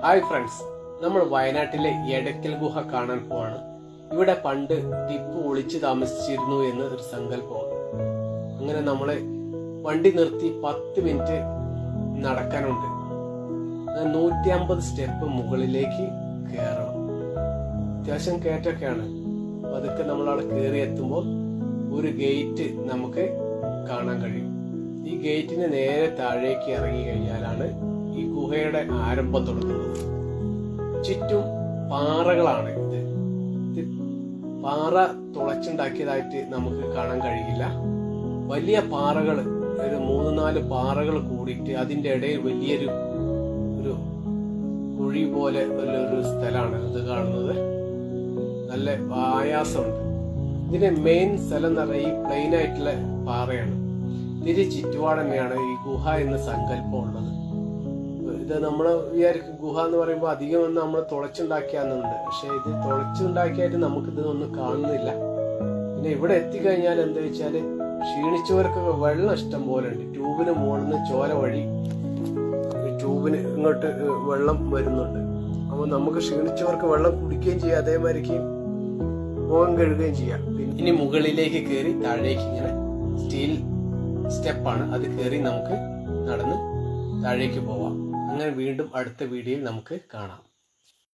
Hi friends, നമ്മൾ വയനാട്ടിലെ എടക്കൽ ഗുഹ കാണാൻ പോവാണ്. ഇവിടെ പണ്ട് ടിപ്പു ഒളിച്ചു താമസിച്ചിരുന്നു എന്ന് ഒരു സങ്കല്പമാണ്. അങ്ങനെ നമ്മളെ വണ്ടി നിർത്തി 10 മിനിറ്റ് നടക്കാനുണ്ട്. 150 സ്റ്റെപ്പ് മുകളിലേക്ക് കയറണം. അത്യാവശ്യം കയറ്റൊക്കെയാണ്. അതൊക്കെ നമ്മളവിടെ കയറി എത്തുമ്പോൾ ഒരു ഗേറ്റ് നമുക്ക് കാണാൻ കഴിയും. ഈ ഗേറ്റിന് നേരെ താഴേക്ക് ഇറങ്ങി കഴിഞ്ഞാലാണ് ഈ ഗുഹയുടെ ആരംഭം തുടങ്ങുന്നത്. ചുറ്റും പാറകളാണ്. ഇത് പാറ തുളച്ചുണ്ടാക്കിയതായിട്ട് നമുക്ക് കാണാൻ കഴിയില്ല. വലിയ പാറകൾ, ഒരു 3-4 പാറകൾ കൂടിയിട്ട് അതിന്റെ ഇടയിൽ വലിയൊരു കുഴി പോലെ ഒരു സ്ഥലമാണ് ഇത് കാണുന്നത്. നല്ല ആയാസമുണ്ട്. ഇതിന്റെ മെയിൻ സ്ഥലം എന്ന് പറഞ്ഞാൽ ഈ പ്ലെയിൻ ആയിട്ടുള്ള പാറയാണ്. ഇതിന് ചുറ്റുപാട് തന്നെയാണ് ഈ ഗുഹ എന്ന സങ്കല്പം ഉള്ളത്. ഇത് നമ്മൾ വിചാരിക്കും ഗുഹ എന്ന് പറയുമ്പോൾ അധികം ഒന്ന് നമ്മൾ തുളച്ചുണ്ടാക്കിയാന്നുണ്ട്. പക്ഷെ ഇത് തുളച്ചുണ്ടാക്കിയായിട്ട് നമുക്കിതൊന്നും കാണുന്നില്ല. പിന്നെ ഇവിടെ എത്തിക്കഴിഞ്ഞാൽ എന്താ വെച്ചാല് ക്ഷീണിച്ചവർക്കൊക്കെ വെള്ളം ഇഷ്ടം പോലെ ഉണ്ട്. ട്യൂബിന് മുകളിൽ നിന്ന് ചോര വഴി ട്യൂബിന് ഇങ്ങോട്ട് വെള്ളം വരുന്നുണ്ട്. അപ്പൊ നമുക്ക് ക്ഷീണിച്ചവർക്ക് വെള്ളം കുടിക്കുകയും ചെയ്യാം, അതേമാതിരിക്ക് മുഖം കഴുകുകയും ചെയ്യാം. ഇനി മുകളിലേക്ക് കയറി താഴേക്ക് ഇങ്ങനെ സ്റ്റീൽ സ്റ്റെപ്പാണ്, അത് കയറി നമുക്ക് നടന്ന് താഴേക്ക് പോവാം. അങ്ങനെ വീണ്ടും അടുത്ത വീഡിയോയിൽ നമുക്ക് കാണാം.